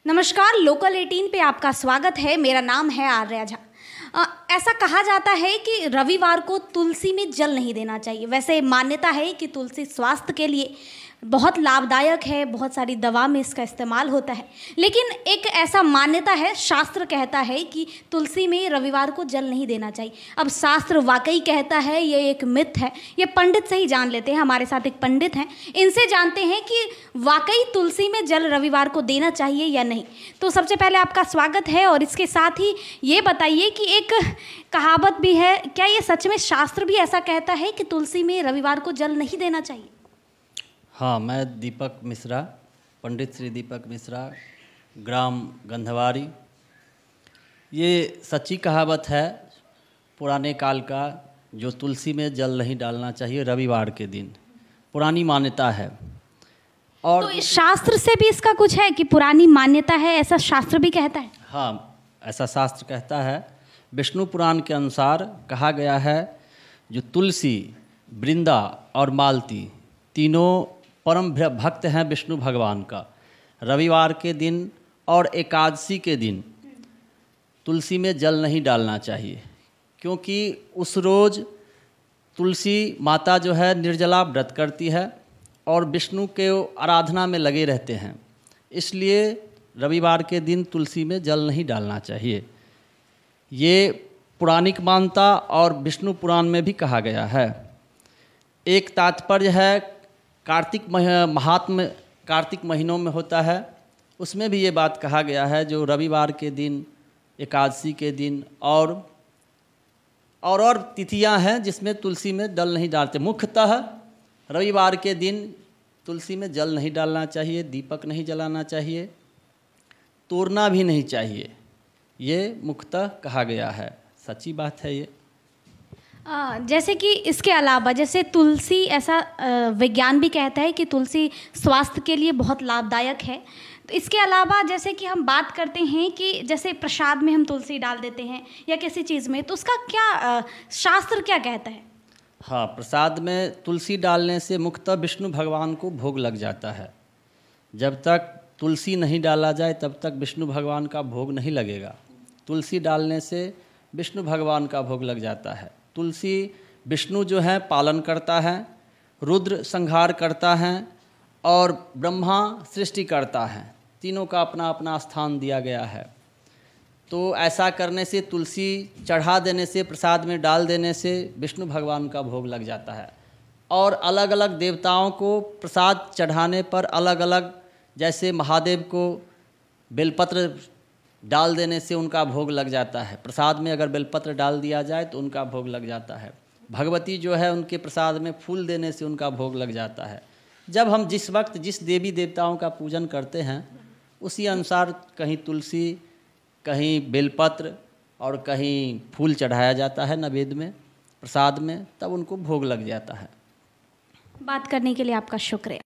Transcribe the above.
नमस्कार, लोकल 18 पे आपका स्वागत है। मेरा नाम है आर्या झा। ऐसा कहा जाता है कि रविवार को तुलसी में जल नहीं देना चाहिए। वैसे मान्यता है कि तुलसी स्वास्थ्य के लिए बहुत लाभदायक है, बहुत सारी दवा में इसका इस्तेमाल होता है। लेकिन एक ऐसा मान्यता है, शास्त्र कहता है कि तुलसी में रविवार को जल नहीं देना चाहिए। अब शास्त्र वाकई कहता है ये एक मिथ है, ये पंडित से ही जान लेते हैं। हमारे साथ एक पंडित हैं, इनसे जानते हैं कि वाकई तुलसी में जल रविवार को देना चाहिए या नहीं। तो सबसे पहले आपका स्वागत है, और इसके साथ ही ये बताइए कि एक कहावत भी है, क्या ये सच में शास्त्र भी ऐसा कहता है कि तुलसी में रविवार को जल नहीं देना चाहिए? हाँ, मैं दीपक मिश्रा, पंडित श्री दीपक मिश्रा, ग्राम गंधवारी। ये सच्ची कहावत है पुराने काल का, जो तुलसी में जल नहीं डालना चाहिए रविवार के दिन, पुरानी मान्यता है। और तो शास्त्र से भी इसका कुछ है कि पुरानी मान्यता है, ऐसा शास्त्र भी कहता है? हाँ, ऐसा शास्त्र कहता है। विष्णु पुराण के अनुसार कहा गया है, जो तुलसी, वृंदा और मालती तीनों परम भक्त हैं विष्णु भगवान का। रविवार के दिन और एकादशी के दिन तुलसी में जल नहीं डालना चाहिए, क्योंकि उस रोज़ तुलसी माता जो है निर्जला व्रत करती है और विष्णु के आराधना में लगे रहते हैं। इसलिए रविवार के दिन तुलसी में जल नहीं डालना चाहिए। ये पौराणिक मान्यता और विष्णु पुराण में भी कहा गया है। एक तात्पर्य है, कार्तिक महात्म्य कार्तिक महीनों में होता है, उसमें भी ये बात कहा गया है, जो रविवार के दिन, एकादशी के दिन और तिथियां हैं जिसमें तुलसी में जल नहीं डालते। मुख्यतः रविवार के दिन तुलसी में जल नहीं डालना चाहिए, दीपक नहीं जलाना चाहिए, तोड़ना भी नहीं चाहिए। ये मुख्यतः कहा गया है, सच्ची बात है ये। जैसे कि इसके अलावा, जैसे तुलसी, ऐसा विज्ञान भी कहता है कि तुलसी स्वास्थ्य के लिए बहुत लाभदायक है। तो इसके अलावा जैसे कि हम बात करते हैं कि जैसे प्रसाद में हम तुलसी डाल देते हैं या किसी चीज़ में, तो उसका क्या शास्त्र क्या कहता है? हाँ, प्रसाद में तुलसी डालने से मुख्यतः विष्णु भगवान को भोग लग जाता है। जब तक तुलसी नहीं डाला जाए तब तक विष्णु भगवान का भोग नहीं लगेगा। तुलसी डालने से विष्णु भगवान का भोग लग जाता है। तुलसी विष्णु जो है पालन करता है, रुद्र संहार करता है और ब्रह्मा सृष्टि करता है। तीनों का अपना अपना स्थान दिया गया है। तो ऐसा करने से, तुलसी चढ़ा देने से, प्रसाद में डाल देने से विष्णु भगवान का भोग लग जाता है। और अलग अलग देवताओं को प्रसाद चढ़ाने पर अलग अलग, जैसे महादेव को बेलपत्र डाल देने से उनका भोग लग जाता है। प्रसाद में अगर बेलपत्र डाल दिया जाए तो उनका भोग लग जाता है। भगवती जो है, उनके प्रसाद में फूल देने से उनका भोग लग जाता है। जब हम जिस वक्त जिस देवी देवताओं का पूजन करते हैं, उसी अनुसार कहीं तुलसी, कहीं बेलपत्र और कहीं फूल चढ़ाया जाता है नैवेद्य में, प्रसाद में, तब उनको भोग लग जाता है। बात करने के लिए आपका शुक्रिया।